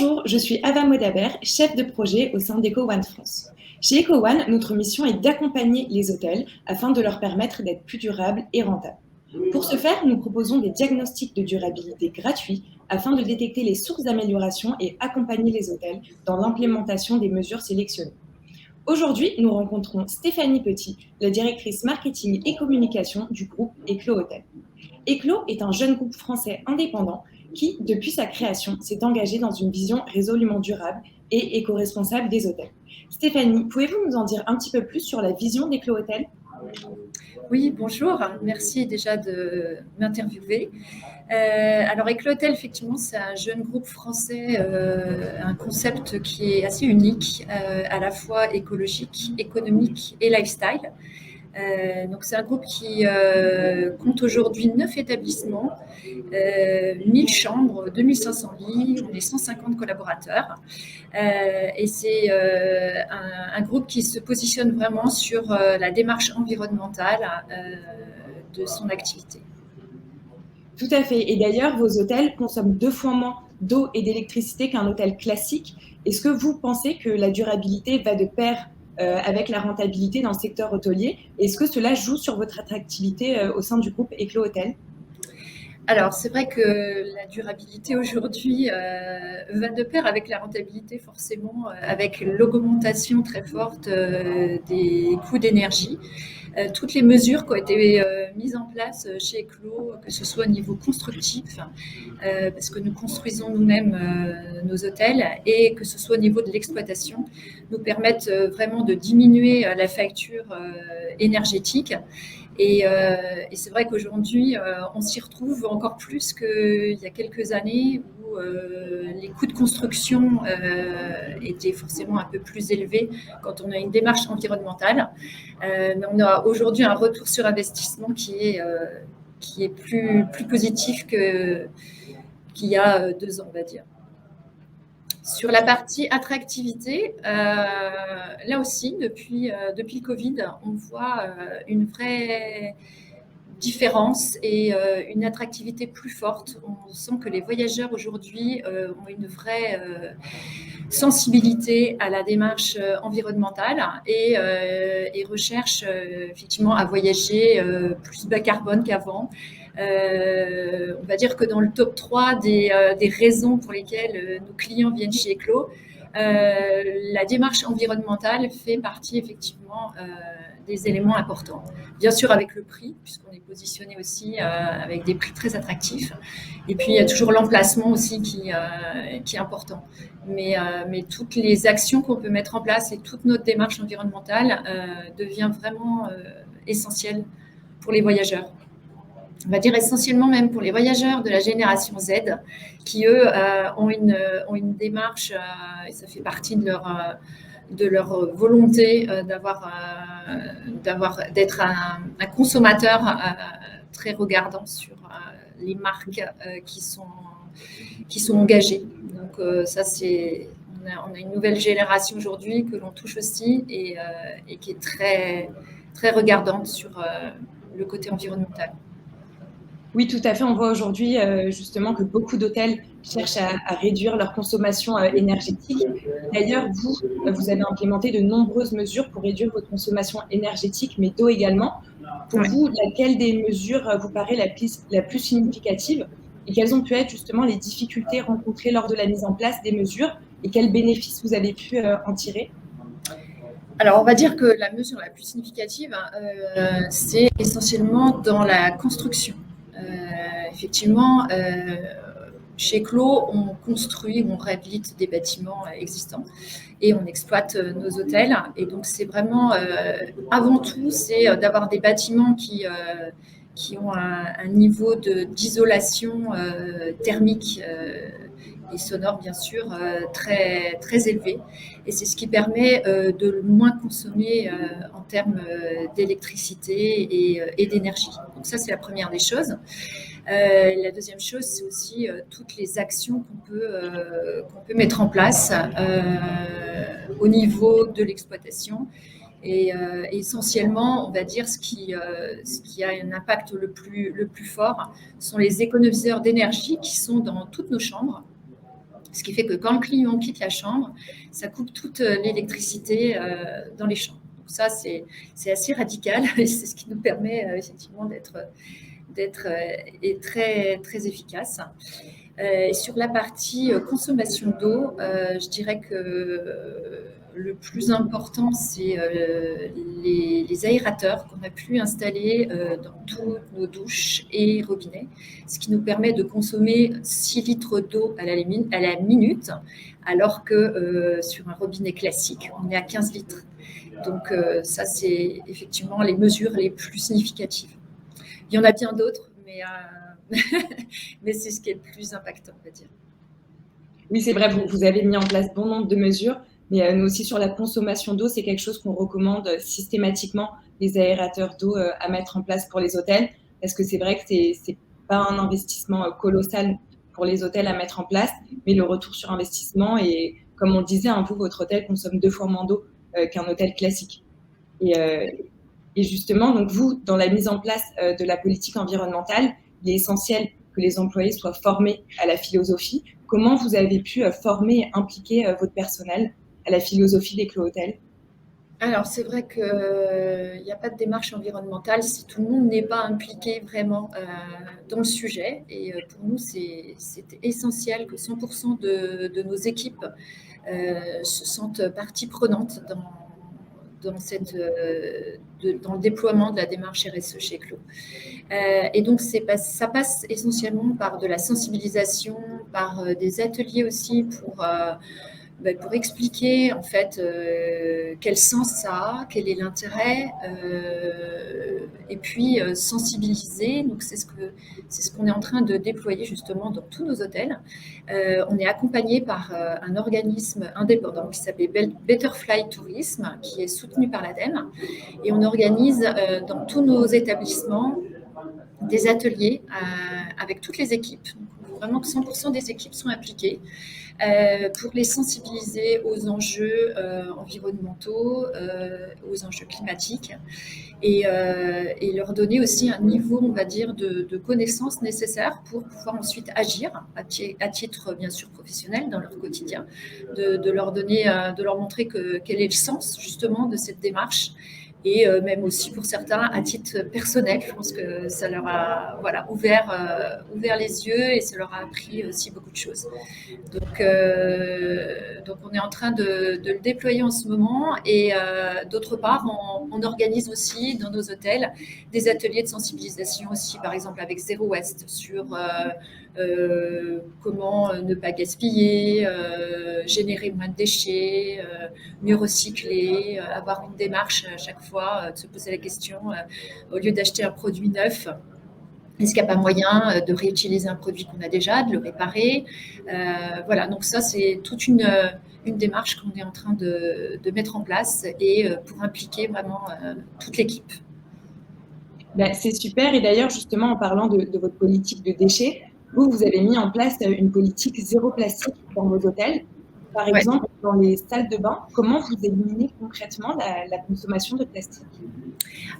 Bonjour, je suis Ava Modaber, chef de projet au sein d'EcoOne France. Chez EcoOne, notre mission est d'accompagner les hôtels afin de leur permettre d'être plus durables et rentables. Pour ce faire, nous proposons des diagnostics de durabilité gratuits afin de détecter les sources d'amélioration et accompagner les hôtels dans l'implémentation des mesures sélectionnées. Aujourd'hui, nous rencontrons Stéphanie Petit, la directrice marketing et communication du groupe Eclo Hôtel. Eclo est un jeune groupe français indépendant qui, depuis sa création, s'est engagé dans une vision résolument durable et éco-responsable des hôtels. Stéphanie, pouvez-vous nous en dire un petit peu plus sur la vision d'Eclo Hôtel? Oui, bonjour. Merci déjà de m'interviewer. Alors, Eclotel, effectivement, c'est un jeune groupe français, un concept qui est assez unique, à la fois écologique, économique et lifestyle. Donc, c'est un groupe qui compte aujourd'hui 9 établissements, 1000 chambres, 2500 lits, on est 150 collaborateurs. Et c'est un groupe qui se positionne vraiment sur la démarche environnementale de son activité. Tout à fait. Et d'ailleurs, vos hôtels consomment 2 fois moins d'eau et d'électricité qu'un hôtel classique. Est-ce que vous pensez que la durabilité va de pair avec la rentabilité dans le secteur hôtelier? Est-ce que cela joue sur votre attractivité au sein du groupe Eclo Hôtel? Alors, c'est vrai que la durabilité aujourd'hui va de pair avec la rentabilité, forcément, avec l'augmentation très forte des coûts d'énergie. Toutes les mesures qui ont été mises en place chez Eclo, que ce soit au niveau constructif, parce que nous construisons nous-mêmes nos hôtels, et que ce soit au niveau de l'exploitation, nous permettent vraiment de diminuer la facture énergétique. Et c'est vrai qu'aujourd'hui, on s'y retrouve encore plus qu'il y a quelques années où les coûts de construction étaient forcément un peu plus élevés quand on a une démarche environnementale. Mais on a aujourd'hui un retour sur investissement qui est plus positif qu'il y a 2 ans, on va dire. Sur la partie attractivité, là aussi, depuis le Covid, on voit une vraie différence et une attractivité plus forte. On sent que les voyageurs aujourd'hui ont une vraie sensibilité à la démarche environnementale et recherchent effectivement à voyager plus bas carbone qu'avant. On va dire que dans le top 3 des raisons pour lesquelles nos clients viennent chez Eclo, la démarche environnementale fait partie effectivement des éléments importants. Bien sûr avec le prix, puisqu'on est positionné aussi avec des prix très attractifs. Et puis il y a toujours l'emplacement aussi qui est important. Mais toutes les actions qu'on peut mettre en place et toute notre démarche environnementale devient vraiment essentielle pour les voyageurs. On va dire essentiellement même pour les voyageurs de la génération Z, qui eux ont une démarche, et ça fait partie de leur volonté d'être un consommateur très regardant sur les marques qui sont engagées. Donc ça, on a une nouvelle génération aujourd'hui que l'on touche aussi et qui est très, très regardante sur le côté environnemental. Oui, tout à fait. On voit aujourd'hui justement que beaucoup d'hôtels cherchent à réduire leur consommation énergétique. D'ailleurs, vous avez implémenté de nombreuses mesures pour réduire votre consommation énergétique, mais d'eau également. Pour vous, laquelle des mesures vous paraît la plus significative et quelles ont pu être justement les difficultés rencontrées lors de la mise en place des mesures et quels bénéfices vous avez pu en tirer? Alors, on va dire que la mesure la plus significative, c'est essentiellement dans la construction. Effectivement, chez Eclo, on construit, on réhabilite des bâtiments existants et on exploite nos hôtels. Et donc, c'est vraiment, avant tout, c'est d'avoir des bâtiments qui ont un niveau d'isolation thermique et sonore, bien sûr, très, très élevé. Et c'est ce qui permet de le moins consommer en termes d'électricité et d'énergie. Donc ça, c'est la première des choses. La deuxième chose, c'est aussi toutes les actions qu'on peut mettre en place au niveau de l'exploitation. Et essentiellement, on va dire ce qui a un impact le plus fort sont les économiseurs d'énergie qui sont dans toutes nos chambres. Ce qui fait que quand le client quitte la chambre, ça coupe toute l'électricité dans les chambres. Donc ça, c'est assez radical et c'est ce qui nous permet effectivement d'être très, très efficace. Et sur la partie consommation d'eau, je dirais que le plus important, c'est les aérateurs qu'on a pu installer dans toutes nos douches et robinets, ce qui nous permet de consommer 6 litres d'eau à la minute, alors que sur un robinet classique, on est à 15 litres. Donc ça, c'est effectivement les mesures les plus significatives. Il y en a bien d'autres, mais mais c'est ce qui est le plus impactant, on va dire. Oui, c'est vrai, vous avez mis en place bon nombre de mesures, mais nous aussi sur la consommation d'eau, c'est quelque chose qu'on recommande systématiquement, les aérateurs d'eau à mettre en place pour les hôtels, parce que c'est vrai que c'est pas un investissement colossal pour les hôtels à mettre en place, mais le retour sur investissement, et comme on le disait, vous, votre hôtel consomme 2 fois moins d'eau qu'un hôtel classique. Et justement, donc vous, dans la mise en place de la politique environnementale, il est essentiel que les employés soient formés à la philosophie. Comment vous avez pu former et impliquer votre personnel à la philosophie des Clos Hôtels? Alors, c'est vrai qu'il n'y a pas de démarche environnementale si tout le monde n'est pas impliqué vraiment dans le sujet. Et pour nous, c'est essentiel que 100% de nos équipes se sentent partie prenante dans le déploiement de la démarche RSE chez Clos. Et donc, ça passe essentiellement par de la sensibilisation, par des ateliers aussi pour expliquer en fait quel sens ça a, quel est l'intérêt, et puis sensibiliser. Donc c'est ce qu'on est en train de déployer justement dans tous nos hôtels. On est accompagné par un organisme indépendant qui s'appelle Betterfly Tourisme, qui est soutenu par l'ADEME, et on organise dans tous nos établissements des ateliers avec toutes les équipes. Donc, vraiment que 100% des équipes sont impliquées pour les sensibiliser aux enjeux environnementaux, aux enjeux climatiques, et leur donner aussi un niveau, on va dire, de connaissances nécessaires pour pouvoir ensuite agir à titre bien sûr professionnel dans leur quotidien, de leur donner, de leur montrer quel est le sens justement de cette démarche. Et même aussi pour certains à titre personnel, je pense que ça leur a ouvert les yeux et ça leur a appris aussi beaucoup de choses. Donc on est en train de le déployer en ce moment, et d'autre part on organise aussi dans nos hôtels des ateliers de sensibilisation aussi, par exemple avec Zero Waste, sur comment ne pas gaspiller, générer moins de déchets, mieux recycler, avoir une démarche à chaque fois, de se poser la question, au lieu d'acheter un produit neuf, est-ce qu'il n'y a pas moyen de réutiliser un produit qu'on a déjà, de le réparer? Voilà, donc ça, c'est toute une démarche qu'on est en train de mettre en place, et pour impliquer vraiment toute l'équipe. C'est super. Et d'ailleurs, justement, en parlant de votre politique de déchets, vous avez mis en place une politique zéro plastique dans vos hôtels. Par exemple, dans les salles de bain, comment vous éliminez concrètement la consommation de plastique?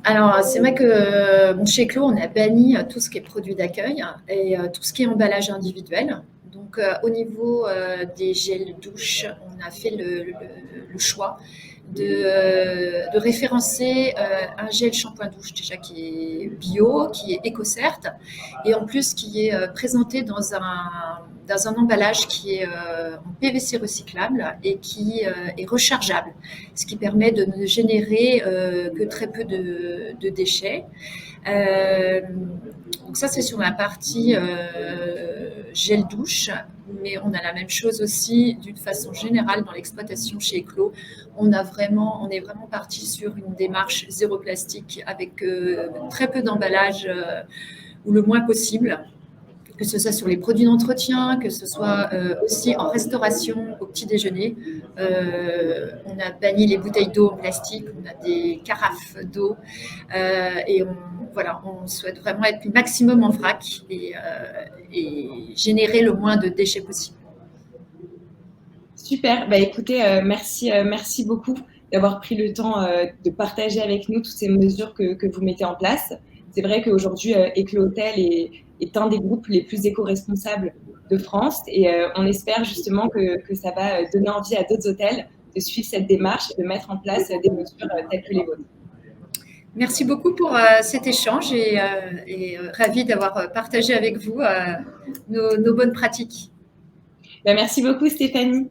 Alors, c'est vrai que chez Clos, on a banni tout ce qui est produits d'accueil et tout ce qui est emballage individuel. Donc, au niveau des gels douche, on a fait le choix de référencer un gel shampoing douche déjà qui est bio, qui est éco-cert, et en plus qui est présenté dans un emballage qui est en PVC recyclable et qui est rechargeable, ce qui permet de ne générer que très peu de déchets. Donc ça, c'est sur la partie gel douche, mais on a la même chose aussi d'une façon générale dans l'exploitation chez Eclos. On est vraiment parti sur une démarche zéro plastique avec très peu d'emballage ou le moins possible, que ce soit sur les produits d'entretien, que ce soit aussi en restauration au petit déjeuner. On a banni les bouteilles d'eau en plastique, on a des carafes d'eau, et on souhaite vraiment être le maximum en vrac et générer le moins de déchets possible. Super. Écoutez, merci beaucoup d'avoir pris le temps de partager avec nous toutes ces mesures que vous mettez en place. C'est vrai qu'aujourd'hui, Eclos Hôtel est un des groupes les plus éco-responsables de France et on espère justement que ça va donner envie à d'autres hôtels de suivre cette démarche et de mettre en place des mesures telles que les vôtres. Merci beaucoup pour cet échange et ravie d'avoir partagé avec vous nos bonnes pratiques. Merci beaucoup Stéphanie.